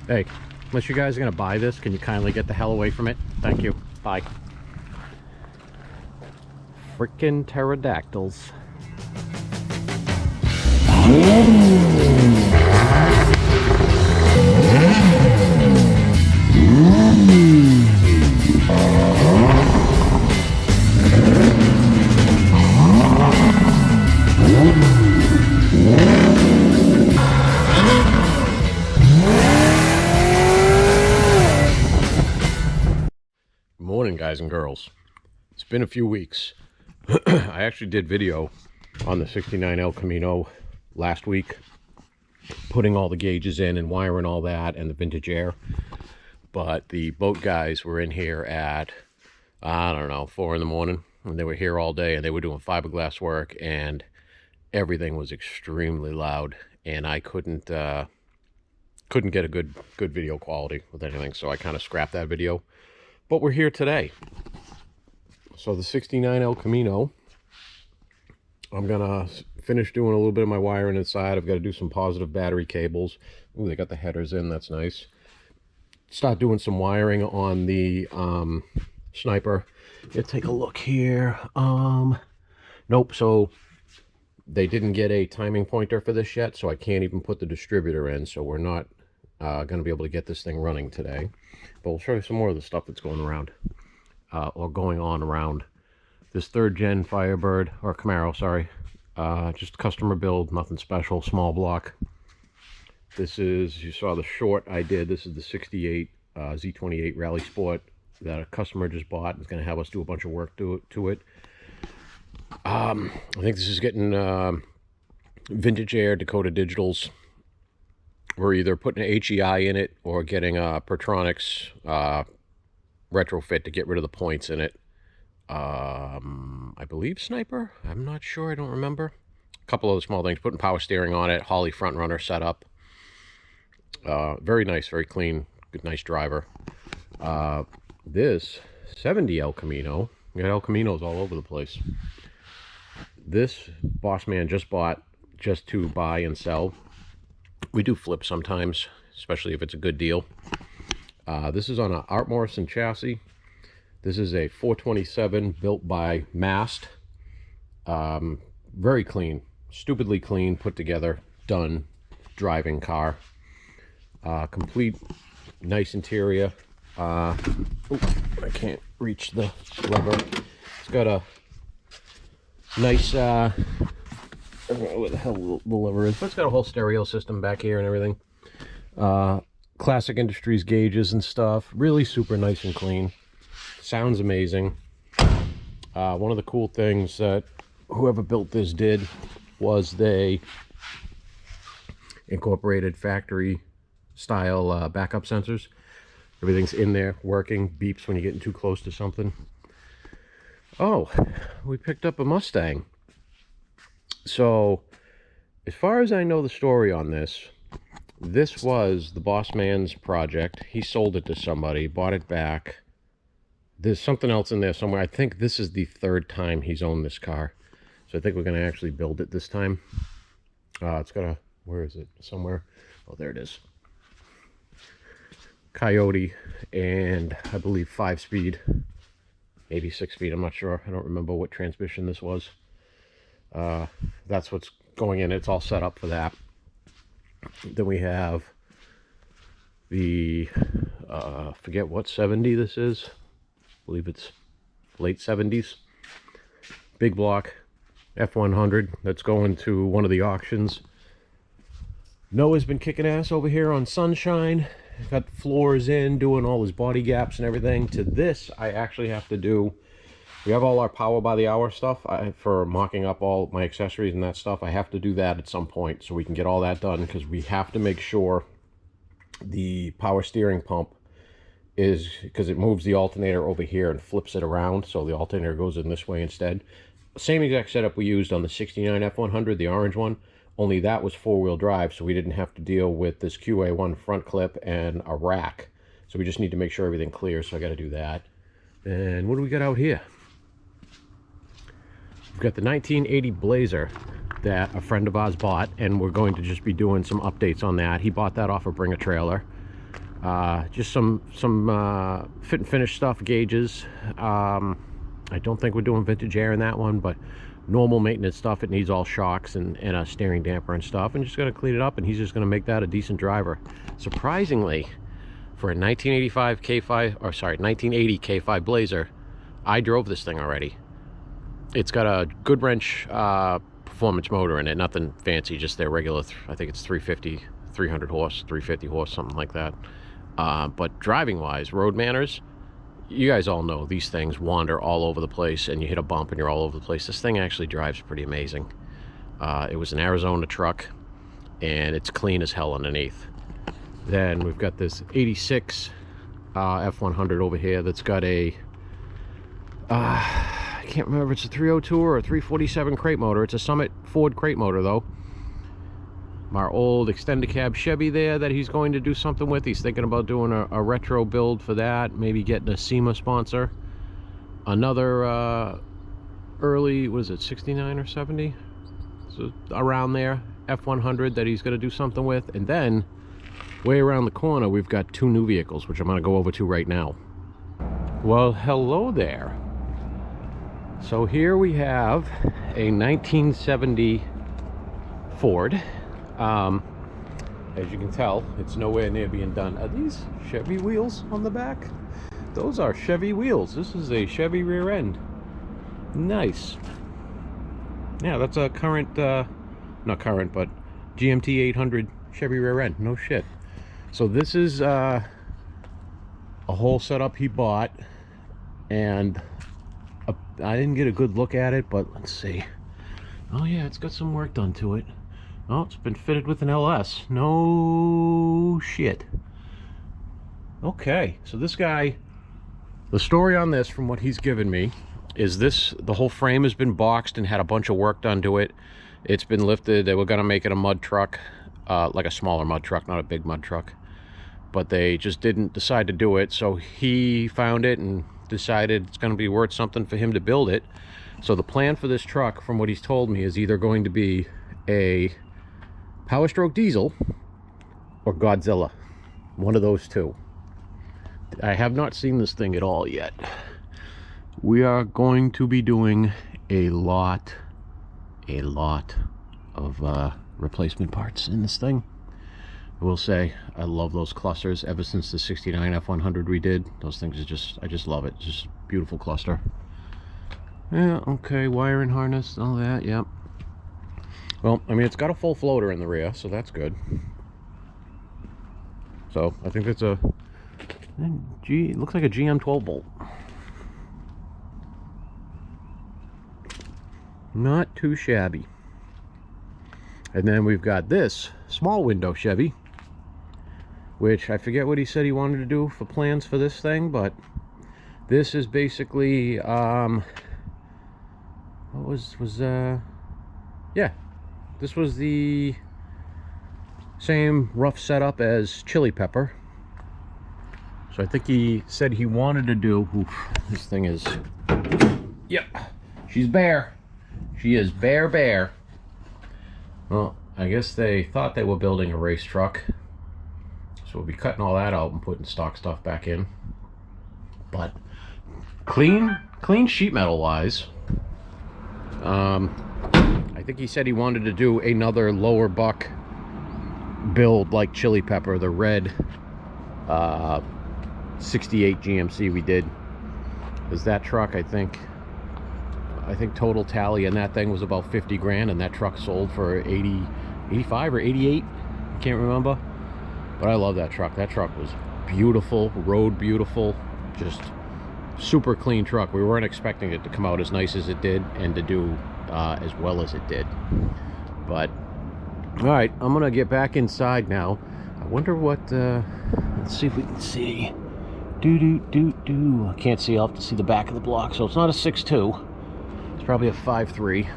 Hey, unless you guys are gonna buy this, can you kindly get the hell away from it? Thank you. Bye. Frickin' pterodactyls. Morning, guys and girls. It's been a few weeks. I actually did video on the 69 El Camino last week, putting all the gauges in and wiring all that and the vintage air. But the boat guys were in here at, I don't know, 4 in the morning, and they were here all day, and they were doing fiberglass work, and everything was extremely loud, and I couldn't get a good video quality with anything, so I kind of scrapped that video. But we're here today. So the 69 El Camino, I'm gonna finish doing a little bit of my wiring inside. I've got to do some positive battery cables. Ooh, they got the headers in, that's nice. Start doing some wiring on the sniper. Let's take a look here. Nope, so they didn't get a timing pointer for this yet, so I can't even put the distributor in, so we're not gonna be able to get this thing running today. But we'll show you some more of the stuff that's going around, or going on around this 3rd gen Firebird, or Camaro, sorry. Just customer build, nothing special, small block. This is, you saw the short I did, this is the 68 Z28 Rally Sport that a customer just bought. It's going to have us do a bunch of work to it. I think this is getting vintage air, Dakota Digitals. We're either putting an HEI in it or getting a Pertronics retrofit to get rid of the points in it. I believe Sniper, I'm not sure, I don't remember. A couple other small things, putting power steering on it, Holly front runner setup. Very nice, very clean, good, nice driver. This 70 El Camino, we got El Caminos all over the place. This boss man just bought just to buy and sell. We do flip sometimes, especially if it's a good deal. This is on an Art Morrison chassis. This is a 427 built by Mast. Very clean, stupidly clean, put together, done driving car. Complete, nice interior. Oh, I can't reach the lever. It's got a nice, I don't know where the hell the lever is, but it's got a whole stereo system back here and everything. Classic Industries gauges and stuff. Really super nice and clean. Sounds amazing. One of the cool things that whoever built this did was they incorporated factory style backup sensors. Everything's in there working, beeps when you're getting too close to something. Oh, we picked up a Mustang. So as far as I know the story on this, this was the boss man's project. He sold it to somebody, bought it back. There's something else in there somewhere. I think this is the 3rd time he's owned this car. So I think we're going to actually build it this time. It's got a, where is it? Somewhere. Oh, there it is. Coyote, and I believe 5-speed, maybe 6-speed, I'm not sure. I don't remember what transmission this was. That's what's going in. It's all set up for that. Then we have the, forget what 70 this is. I believe it's late 70s. Big Block F100 that's going to one of the auctions. Noah's been kicking ass over here on Sunshine. Got floors in, doing all his body gaps and everything. To this, I actually have to do, we have all our power by the hour stuff for mocking up all my accessories and that stuff. I have to do that at some point so we can get all that done, because we have to make sure the power steering pump is, because it moves the alternator over here and flips it around, so the alternator goes in this way instead. Same exact setup we used on the 69 F100, the orange one, only that was 4-wheel drive, so we didn't have to deal with this QA1 front clip and a rack. So we just need to make sure everything clears, so I got to do that. And what do we got out here? We've got the 1980 Blazer that a friend of ours bought, and we're going to just be doing some updates on that. He bought that off of Bring a Trailer. Just some fit and finish stuff, gauges. I don't think we're doing vintage air in that one, but normal maintenance stuff. It needs all shocks and a steering damper and stuff, and just gonna clean it up, and he's just gonna make that a decent driver. Surprisingly, for a 1985 K5, or sorry, 1980 K5 Blazer, I drove this thing already. It's got a good wrench performance motor in it, nothing fancy, just their regular, I think it's 300 horse, 350 horse, something like that. But driving wise, road manners, you guys all know these things wander all over the place, and you hit a bump and you're all over the place. This thing actually drives pretty amazing. It was an Arizona truck, and it's clean as hell underneath. Then we've got this 86 F100 over here that's got a I can't remember if it's a 302 or a 347 crate motor. It's a Summit Ford crate motor though. Our old extended cab Chevy there that he's going to do something with. He's thinking about doing a retro build for that, maybe getting a SEMA sponsor. Another early, was it 69 or 70? So around there, F100 that he's going to do something with. And then way around the corner, we've got two new vehicles, which I'm going to go over to right now. Well, hello there. So here we have a 1970 Ford. As you can tell, it's nowhere near being done. Are these Chevy wheels on the back? Those are Chevy wheels. This is a Chevy rear end. Nice. Yeah, that's a current, not current, but GMT 800 Chevy rear end. No shit. So this is a whole setup he bought, and I didn't get a good look at it, but let's see. Oh yeah, it's got some work done to it. Oh, it's been fitted with an LS. No shit. Okay, so this guy, the story on this from what he's given me is this: the whole frame has been boxed and had a bunch of work done to it. It's been lifted. They were gonna make it a mud truck, like a smaller mud truck, not a big mud truck, but they just didn't decide to do it. So he found it and decided it's gonna be worth something for him to build it. So the plan for this truck, from what he's told me, is either going to be a Power Stroke diesel or Godzilla, one of those two. I have not seen this thing at all yet. We are going to be doing a lot of replacement parts in this thing. I will say I love those clusters. Ever since the 69 F100 we did, those things are just, I just love it. It's just a beautiful cluster. Yeah, okay, wiring harness, all that, yep. Well, I mean, it's got a full floater in the rear, so that's good. So I think it's a it looks like a GM12 bolt. Not too shabby. And then we've got this small window Chevy, which I forget what he said he wanted to do for plans for this thing, but this is basically yeah, this was the same rough setup as Chili Pepper. So I think he said he wanted to do, oof, this thing is, yep, she's bare. She is bare. Well, I guess they thought they were building a race truck, so we'll be cutting all that out and putting stock stuff back in. But clean sheet metal wise. I think he said he wanted to do another lower buck build like Chili Pepper, the red 68 GMC we did. Is that truck, I think total tally and that thing was about 50 grand, and that truck sold for 85 or 88, I can't remember. But I love that truck. That truck was beautiful, rode beautiful, just super clean truck. We weren't expecting it to come out as nice as it did and to do as well as it did. But all right, I'm gonna get back inside now. I wonder what let's see if we can see. I can't see. I'll have to see the back of the block. So it's not a 6.2, it's probably a 5.3.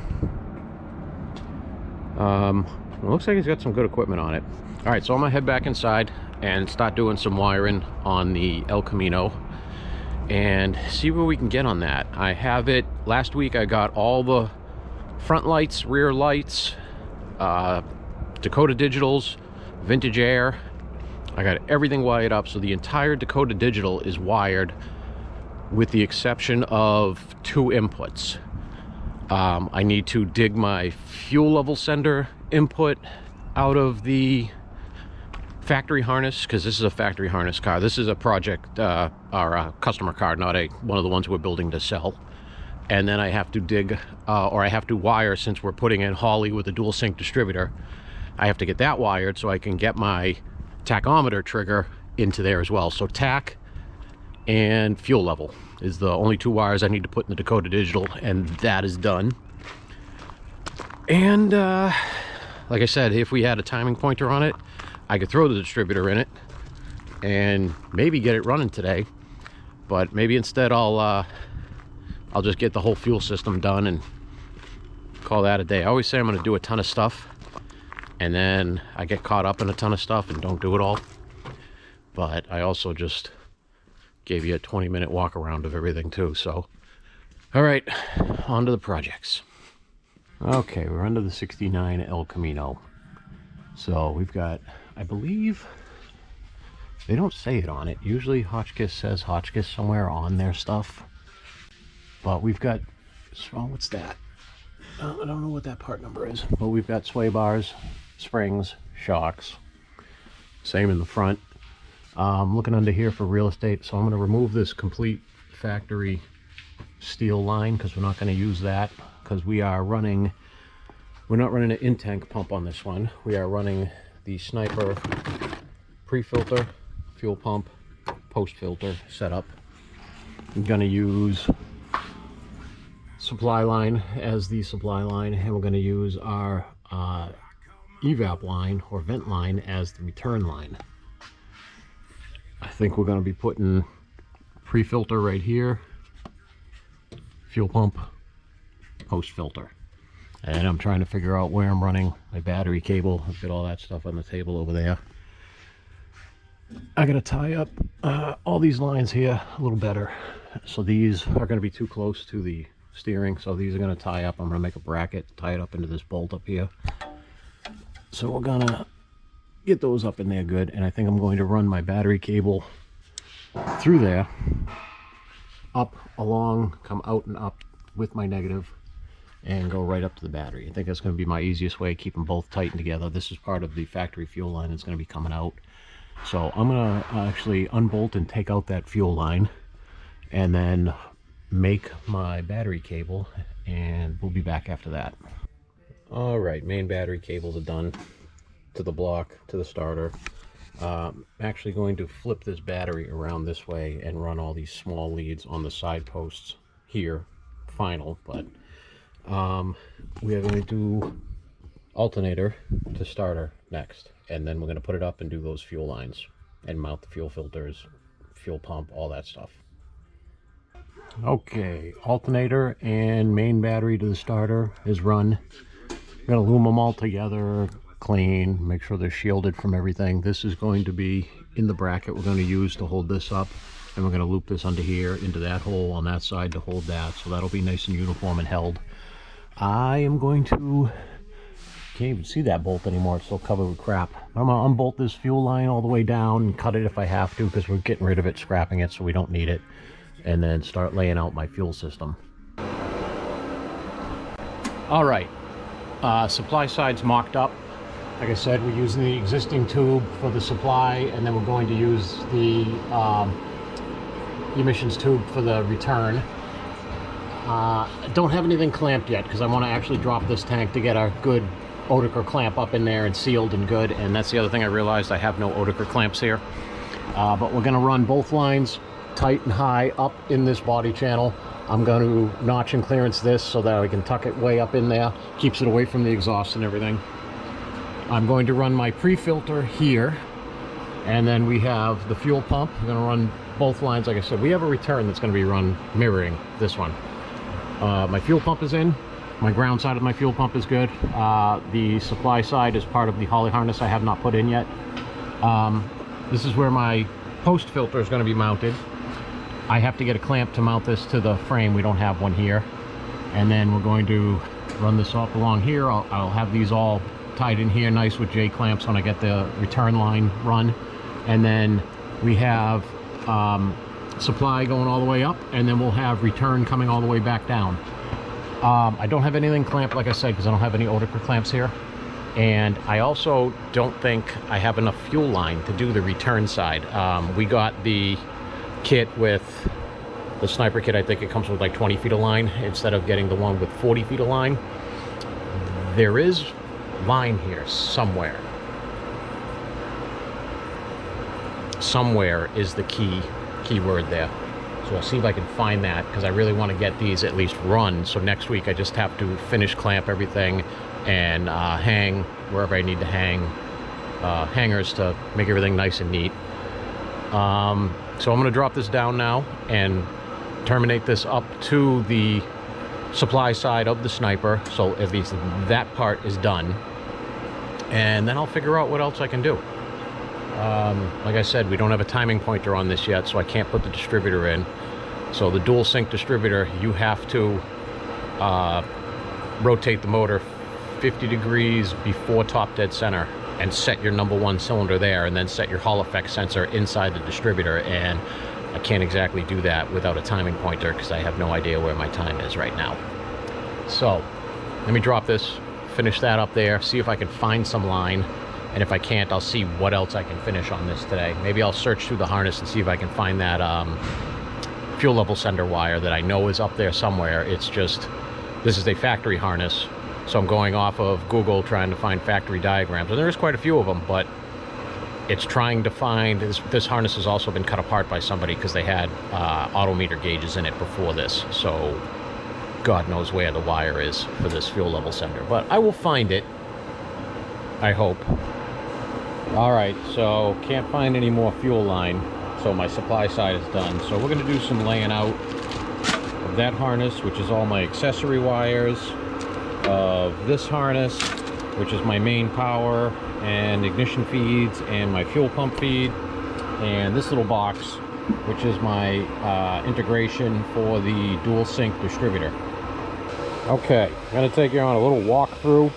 It looks like he's got some good equipment on it. All right, so I'm gonna head back inside and start doing some wiring on the El Camino and see where we can get on that. I have it, last week I got all the front lights, rear lights, Dakota Digitals, vintage air. I got everything wired up, so the entire Dakota Digital is wired with the exception of 2 inputs. I need to dig my fuel level sender input out of the factory harness, because this is a factory harness car. This is a project or a customer car, not one of the ones we're building to sell. And then I have to dig or I have to wire, since we're putting in Holley with a dual sync distributor, I have to get that wired so I can get my tachometer trigger into there as well. So tach and fuel level is the only 2 wires I need to put in the Dakota Digital, and that is done. And like I said, if we had a timing pointer on it, I could throw the distributor in it and maybe get it running today. But maybe instead I'll just get the whole fuel system done and call that a day. I always say I'm going to do a ton of stuff, and then I get caught up in a ton of stuff and don't do it all. But I also just gave you a 20-minute walk around of everything too. So, all right, on to the projects. Okay, we're under the 69 El Camino. So we've got, I believe, they don't say it on it. Usually Hotchkiss says Hotchkiss somewhere on their stuff. But we've got, oh, what's that? I don't know what that part number is. But we've got sway bars, springs, shocks. Same in the front. I'm looking under here for real estate, so I'm going to remove this complete factory steel line, because we're not going to use that, because we're not running an in-tank pump on this one. We are running the Sniper pre-filter, fuel pump, post-filter setup. I'm going to use supply line as the supply line, and we're going to use our evap line or vent line as the return line. I think we're going to be putting pre-filter right here, fuel pump, post-filter. And I'm trying to figure out where I'm running my battery cable. I've got all that stuff on the table over there. I got to tie up all these lines here a little better. So these are going to be too close to the steering, so these are going to tie up. I'm going to make a bracket, tie it up into this bolt up here. So we're going to get those up in there good, and I think I'm going to run my battery cable through there, up, along, come out and up with my negative, and go right up to the battery. I think that's going to be my easiest way, keep them both tightened together. This is part of the factory fuel line that's going to be coming out. So I'm going to actually unbolt and take out that fuel line, and then make my battery cable, and we'll be back after that. All right, main battery cables are done to the block, to the starter. I'm actually going to flip this battery around this way and run all these small leads on the side posts here, final. But we are going to do alternator to starter next, and then we're going to put it up and do those fuel lines and mount the fuel filters, fuel pump, all that stuff. Okay, alternator and main battery to the starter is run. I'm going to loom them all together, clean, make sure they're shielded from everything. This is going to be in the bracket we're going to use to hold this up, and we're going to loop this under here into that hole on that side to hold that, so that'll be nice and uniform and held. I am going to, can't even see that bolt anymore, it's so covered with crap. I'm going to unbolt this fuel line all the way down and cut it if I have to, because we're getting rid of it, scrapping it, so we don't need it, and then start laying out my fuel system. All right, supply side's mocked up. Like I said, we're using the existing tube for the supply, and then we're going to use the emissions tube for the return. Don't have anything clamped yet, because I want to actually drop this tank to get a good Oetiker clamp up in there and sealed and good. And that's the other thing I realized, I have no Oetiker clamps here. But we're going to run both lines tight and high up in this body channel. I'm going to notch and clearance this so that I can tuck it way up in there. Keeps it away from the exhaust and everything. I'm going to run my pre-filter here, and then we have the fuel pump. I'm going to run both lines. Like I said, we have a return that's going to be run mirroring this one. My fuel pump is in. My ground side of my fuel pump is good. The supply side is part of the Holley harness I have not put in yet. This is where my post filter is going to be mounted. I have to get a clamp to mount this to the frame. We don't have one here. And then we're going to run this up along here. I'll have these all tied in here nice with J clamps when I get the return line run, and then we have supply going all the way up, and then we'll have return coming all the way back down. I don't have anything clamped, like I said, because I don't have any Oetiker clamps here. And I also don't think I have enough fuel line to do the return side. We got the kit with the sniper kit. I think it comes with like 20 feet of line instead of getting the one with 40 feet of line. There is line here somewhere. Somewhere is the keyword there. So I'll see if I can find that, because I really want to get these at least run. So next week I just have to finish clamp everything and hang wherever I need to hang, hangers to make everything nice and neat. So I'm going to drop this down now and terminate this up to the supply side of the sniper, so at least that part is done, and then I'll figure out what else I can do. Like I said, we don't have a timing pointer on this yet, so I can't put the distributor in. So the dual sync distributor, you have to rotate the motor 50 degrees before top dead center and set your #1 cylinder there, and then set your Hall effect sensor inside the distributor. And I can't exactly do that without a timing pointer, because I have no idea where my time is right now. So let me drop this, finish that up there, see if I can find some line, and if I can't, I'll see what else I can finish on this today. Maybe I'll search through the harness and see if I can find that fuel level sender wire that I know is up there somewhere. It's just, this is a factory harness, so I'm going off of Google trying to find factory diagrams, and there's quite a few of them, but it's trying to find, this harness has also been cut apart by somebody because they had autometer gauges in it before this, so God knows where the wire is for this fuel level sender, but I will find it, I hope. All right, so can't find any more fuel line, so my supply side is done. So we're going to do some laying out of that harness, which is all my accessory wires, of this harness, which is my main power and ignition feeds and my fuel pump feed, and this little box, which is my integration for the dual sync distributor. Okay, I'm going to take you on a little walkthrough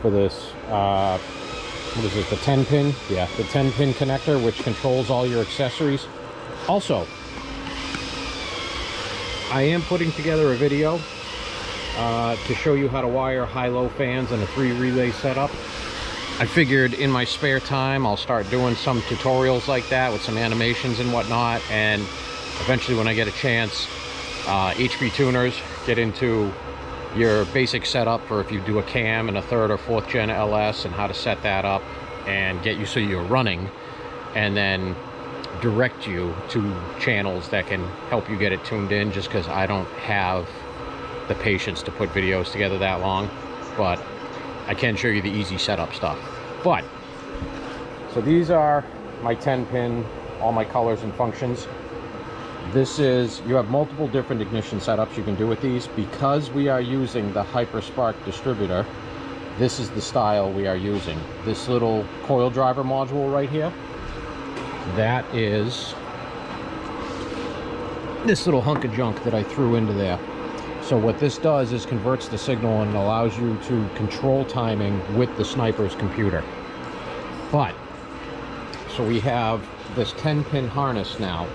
for this, what is it, the 10 pin? Yeah, the 10 pin connector, which controls all your accessories. Also, I am putting together a video to show you how to wire high-low fans in a 3-relay setup. I figured in my spare time I'll start doing some tutorials like that with some animations and whatnot, and eventually when I get a chance, HP tuners, get into your basic setup for if you do a cam and a 3rd or 4th gen LS, and how to set that up and get you so you're running, and then direct you to channels that can help you get it tuned in, just because I don't have the patience to put videos together that long. But I can show you the easy setup stuff. But so these are my 10 pin, all my colors and functions. This is, you have multiple different ignition setups you can do with these. Because we are using the HyperSpark distributor, this is the style we are using. This little coil driver module right here, that is this little hunk of junk that I threw into there. So what this does is converts the signal and allows you to control timing with the sniper's computer. But so we have this 10 pin harness now.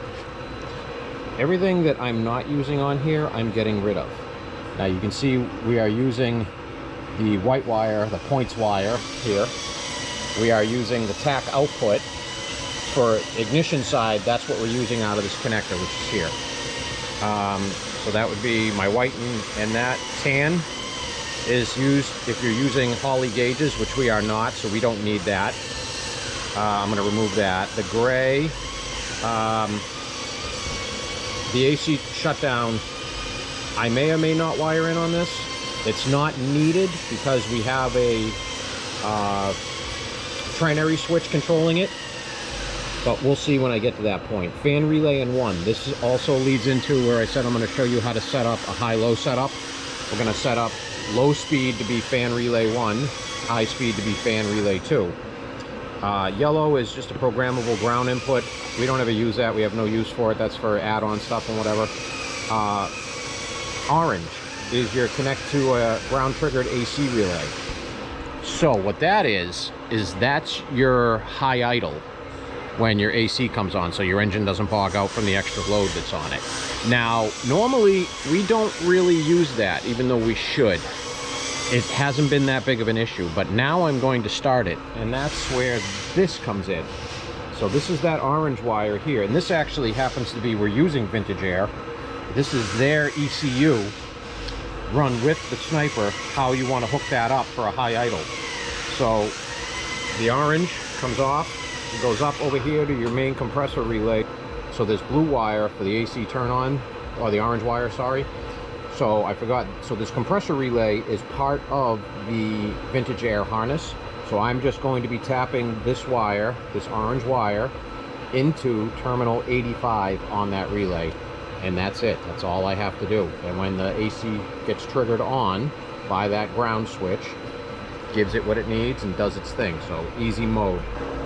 Everything that I'm not using on here, I'm getting rid of. Now you can see we are using the white wire, the points wire here. We are using the TAC output. For ignition side, that's what we're using out of this connector, which is here. So that would be my white, and that tan is used if you're using Holley gauges, which we are not, so we don't need that. I'm going to remove that. The gray, the AC shutdown, I may or may not wire in on this. It's not needed because we have a trinary switch controlling it, but we'll see when I get to that point. Fan relay in 1. This also leads into where I said I'm going to show you how to set up a high-low setup. We're going to set up low speed to be fan relay 1, high speed to be fan relay 2. Yellow is just a programmable ground input. We don't ever use that. We have no use for it. That's for add-on stuff and whatever. Orange is your connect to a ground triggered AC relay. So what that is that's your high idle. when your AC comes on, so your engine doesn't bog out from the extra load that's on it. Now, normally we don't really use that, even though we should. It hasn't been that big of an issue, but now I'm going to start it, and that's where this comes in. So this is that orange wire here, and this actually happens to be, we're using Vintage Air. This is their ECU run with the sniper, how you want to hook that up for a high idle. So the orange comes off, it goes up over here to your main compressor relay. So there's blue wire for the AC turn on, or the orange wire, sorry. So I forgot, so this compressor relay is part of the Vintage Air harness. So I'm just going to be tapping this wire, this orange wire, into terminal 85 on that relay. And that's it, that's all I have to do. And when the AC gets triggered on by that ground switch, gives it what it needs and does its thing. So easy mode.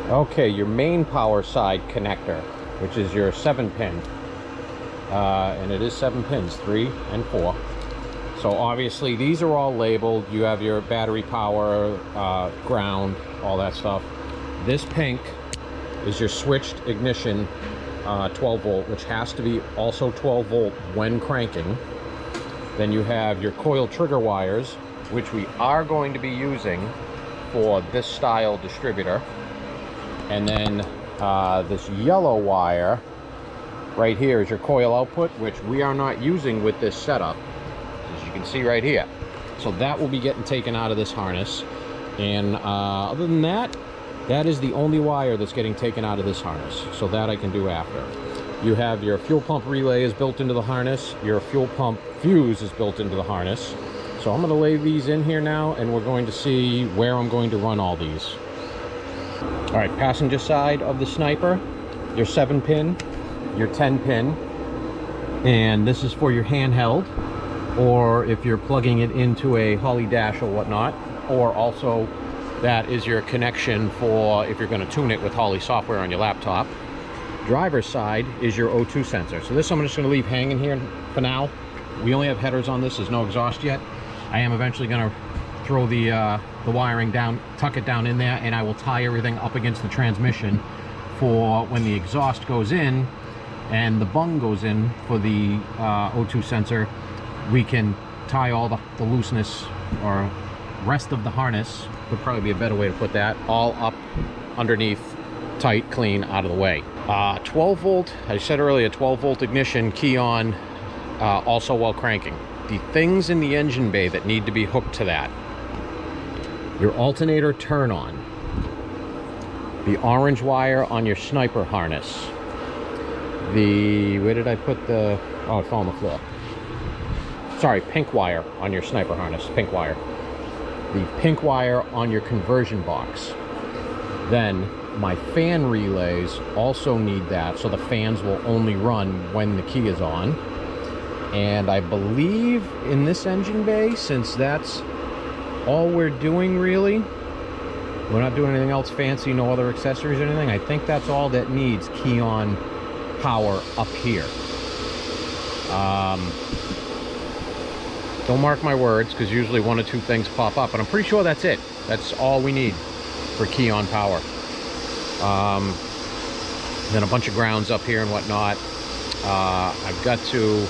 Okay, your main power side connector, which is your 7-pin. And it is 7 pins, 3 and 4. So obviously these are all labeled. You have your battery power, ground, all that stuff. This pink is your switched ignition 12 volt, which has to be also 12 volt when cranking. Then you have your coil trigger wires, which we are going to be using for this style distributor. And then this yellow wire right here is your coil output, which we are not using with this setup, as you can see right here. So that will be getting taken out of this harness. And other than that, that is the only wire that's getting taken out of this harness. So that I can do after. You have your fuel pump relay is built into the harness. Your fuel pump fuse is built into the harness. So I'm going to lay these in here now, and we're going to see where I'm going to run all these. All right, passenger side of the sniper, your 7-pin, your 10-pin, and this is for your handheld, or if you're plugging it into a Holly Dash or whatnot, or also that is your connection for if you're going to tune it with Holly software on your laptop. Driver's side is your O2 sensor. So this I'm just going to leave hanging here for now. We only have headers on this, there's no exhaust yet. I am eventually going to throw the wiring down, tuck it down in there, and I will tie everything up against the transmission for when the exhaust goes in and the bung goes in for the O2 sensor. We can tie all the looseness or rest of the harness, would probably be a better way to put that, all up underneath, tight, clean, out of the way. 12 volt, I said earlier, 12 volt ignition, key on, also while cranking. The things in the engine bay that need to be hooked to that: your alternator turn on, the orange wire on your sniper harness, where did I put the, oh, it fell on the floor. Sorry, pink wire on your sniper harness, pink wire. The pink wire on your conversion box. Then my fan relays also need that, so the fans will only run when the key is on. And I believe in this engine bay, since that's all we're doing really, we're not doing anything else fancy, no other accessories or anything, I think that's all that needs key on power up here. Don't mark my words, because usually one or two things pop up, but I'm pretty sure that's it. That's all we need for key on power. Then a bunch of grounds up here and whatnot. I've got to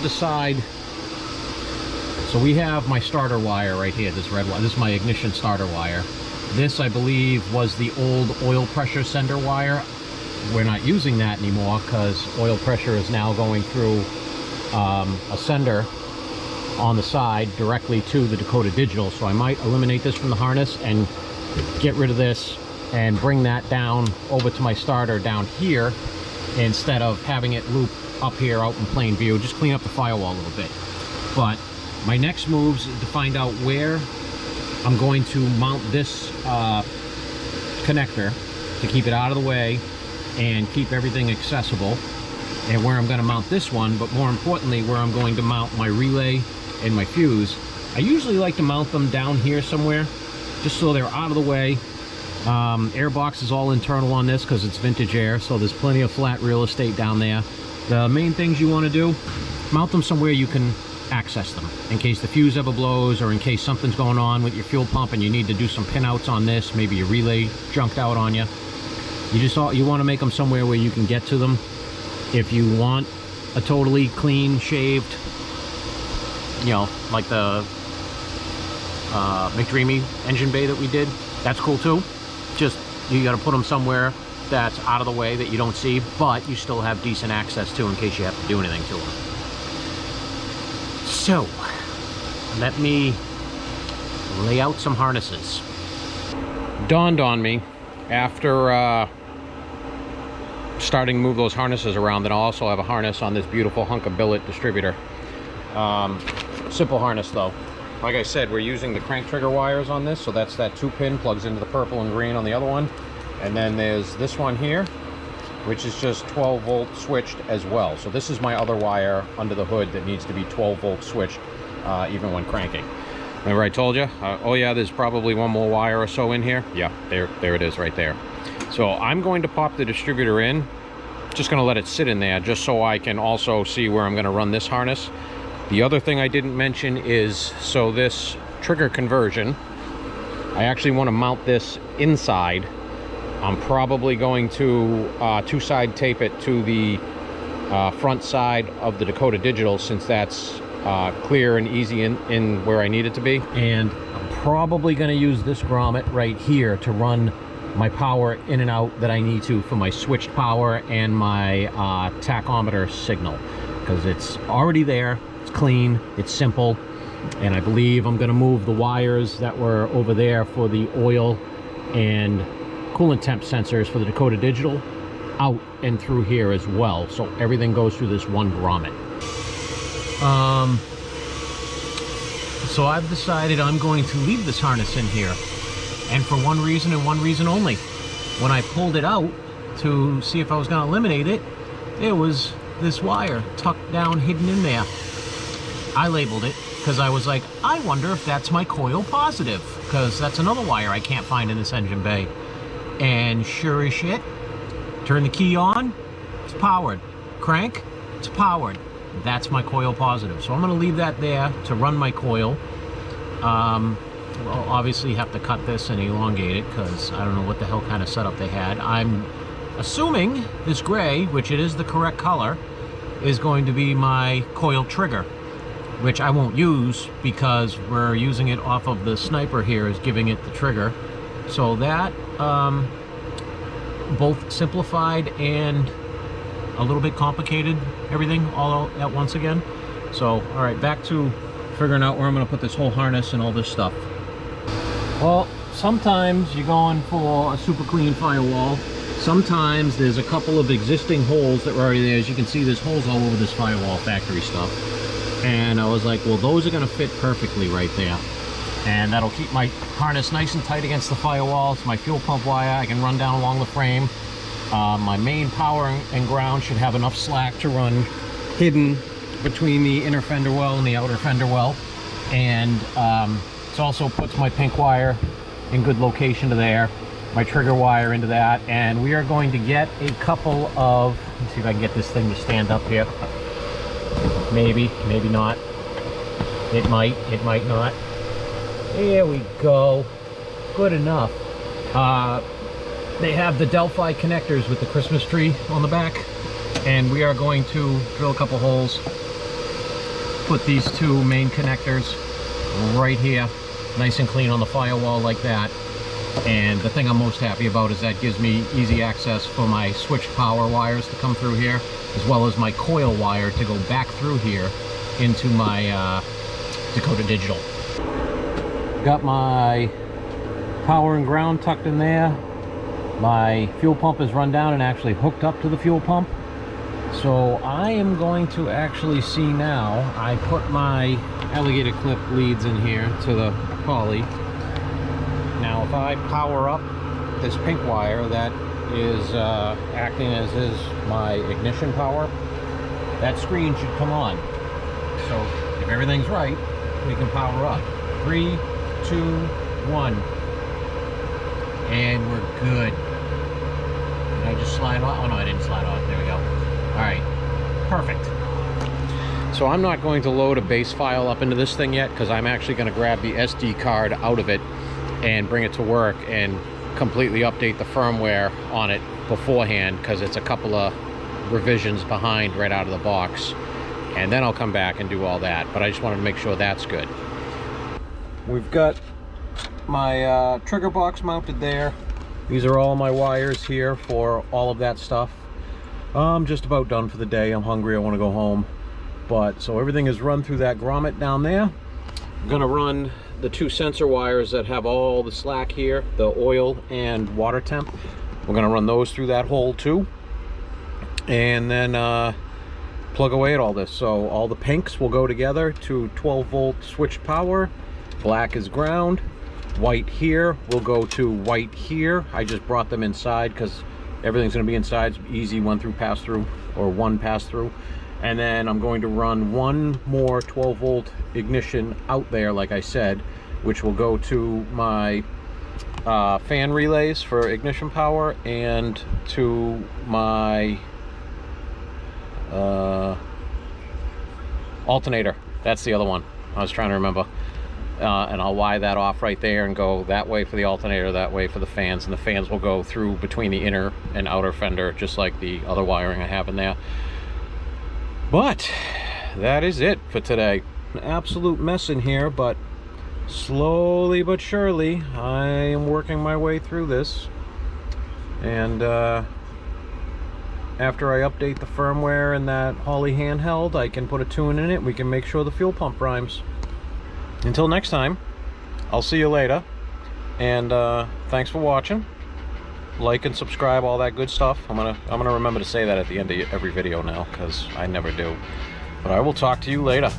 decide. So we have my starter wire right here, this red wire. This is my ignition starter wire. This, I believe, was the old oil pressure sender wire. We're not using that anymore because oil pressure is now going through a sender on the side directly to the Dakota Digital. So I might eliminate this from the harness and get rid of this and bring that down over to my starter down here instead of having it loop up here out in plain view. Just clean up the firewall a little bit. But my next moves is to find out where I'm going to mount this connector to keep it out of the way and keep everything accessible, and where I'm going to mount this one, but more importantly where I'm going to mount my relay and my fuse. I usually like to mount them down here somewhere just so they're out of the way. Airbox is all internal on this because it's Vintage Air, so there's plenty of flat real estate down there. The main things you want to do, mount them somewhere you can access them in case the fuse ever blows, or in case something's going on with your fuel pump and you need to do some pinouts on this, maybe your relay junked out on you. You want to make them somewhere where you can get to them. If you want a totally clean shaved, you know, like the McDreamy engine bay that we did, that's cool too. Just you got to put them somewhere that's out of the way that you don't see, but you still have decent access to in case you have to do anything to them. So let me lay out some harnesses. Dawned on me after starting to move those harnesses around that I'll also have a harness on this beautiful hunk of billet distributor. Simple harness though. Like I said, we're using the crank trigger wires on this, so that's that 2-pin, plugs into the purple and green on the other one. And then there's this one here, which is just 12 volt switched as well. So this is my other wire under the hood that needs to be 12 volt switched even when cranking. Remember I told you? Oh yeah, there's probably one more wire or so in here. Yeah, there it is right there. So I'm going to pop the distributor in. Just going to let it sit in there just so I can also see where I'm going to run this harness. The other thing I didn't mention is, so this trigger conversion, I actually want to mount this inside. I'm probably going to two-side tape it to the front side of the Dakota Digital, since that's clear and easy in where I need it to be. And I'm probably going to use this grommet right here to run my power in and out that I need to for my switched power and my tachometer signal, because it's already there, it's clean, it's simple. And I believe I'm going to move the wires that were over there for the oil and coolant temp sensors for the Dakota Digital out and through here as well, so everything goes through this one grommet. So I've decided I'm going to leave this harness in here, and for one reason and one reason only. When I pulled it out to see if I was going to eliminate it, there was this wire tucked down, hidden in there. I labeled it because I was like, I wonder if that's my coil positive, because that's another wire I can't find in this engine bay. And sure as shit, turn the key on, it's powered. Crank, it's powered. That's my coil positive. So I'm going to leave that there to run my coil. I'll obviously have to cut this and elongate it, because I don't know what the hell kind of setup they had. I'm assuming this gray, which it is the correct color, is going to be my coil trigger, which I won't use because we're using it off of the sniper here, is giving it the trigger. So that both simplified and a little bit complicated everything all at once again. So all right, back to figuring out where I'm going to put this whole harness and all this stuff. Well, sometimes you're going for a super clean firewall. Sometimes there's a couple of existing holes that were already there. As you can see, there's holes all over this firewall, factory stuff. And I was like, well, those are going to fit perfectly right there. And that'll keep my harness nice and tight against the firewall. It's my fuel pump wire. I can run down along the frame. My main power and ground should have enough slack to run hidden between the inner fender well and the outer fender well. And it also puts my pink wire in good location to there, my trigger wire into that. And we are going to get a couple of, let's see if I can get this thing to stand up here. Maybe, maybe not. It might not. There we go. Good enough. They have the Delphi connectors with the Christmas tree on the back, and we are going to drill a couple holes, put these two main connectors right here, nice and clean on the firewall like that. And the thing I'm most happy about is that gives me easy access for my switched power wires to come through here, as well as my coil wire to go back through here into my Dakota Digital. Got my power and ground tucked in there. My fuel pump is run down and actually hooked up to the fuel pump. So I am going to actually see now, I put my alligator clip leads in here to the poly. Now if I power up this pink wire that is acting as is my ignition power, that screen should come on. So if everything's right, we can power up. 3, 2, 1. And we're good. Did I just slide off? Oh no, I didn't slide off. There we go. Alright, perfect. So I'm not going to load a base file up into this thing yet, because I'm actually going to grab the SD card out of it and bring it to work and completely update the firmware on it beforehand, because it's a couple of revisions behind right out of the box, and then I'll come back and do all that. But I just wanted to make sure that's good. We've got my trigger box mounted there. These are all my wires here for all of that stuff. I'm just about done for the day. I'm hungry, I want to go home. But so everything is run through that grommet down there. I'm gonna run the 2 sensor wires that have all the slack here, the oil and water temp. We're gonna run those through that hole too, and then plug away at all this. So all the pinks will go together to 12-volt switched power. Black is ground. White here will go to white here. I just brought them inside because everything's going to be inside. It's easy one pass through. And then I'm going to run one more 12-volt ignition out there, like I said, which will go to my fan relays for ignition power, and to my alternator. That's the other one I was trying to remember. And I'll wire that off right there and go that way for the alternator, that way for the fans, and the fans will go through between the inner and outer fender, just like the other wiring I have in there. But that is it for today. An absolute mess in here, but slowly but surely I am working my way through this. And after I update the firmware in that Holley handheld, I can put a tune in it. We can make sure the fuel pump rhymes. Until next time, I'll see you later, and thanks for watching. Like and subscribe, all that good stuff. I'm gonna remember to say that at the end of every video now, because I never do. But I will talk to you later.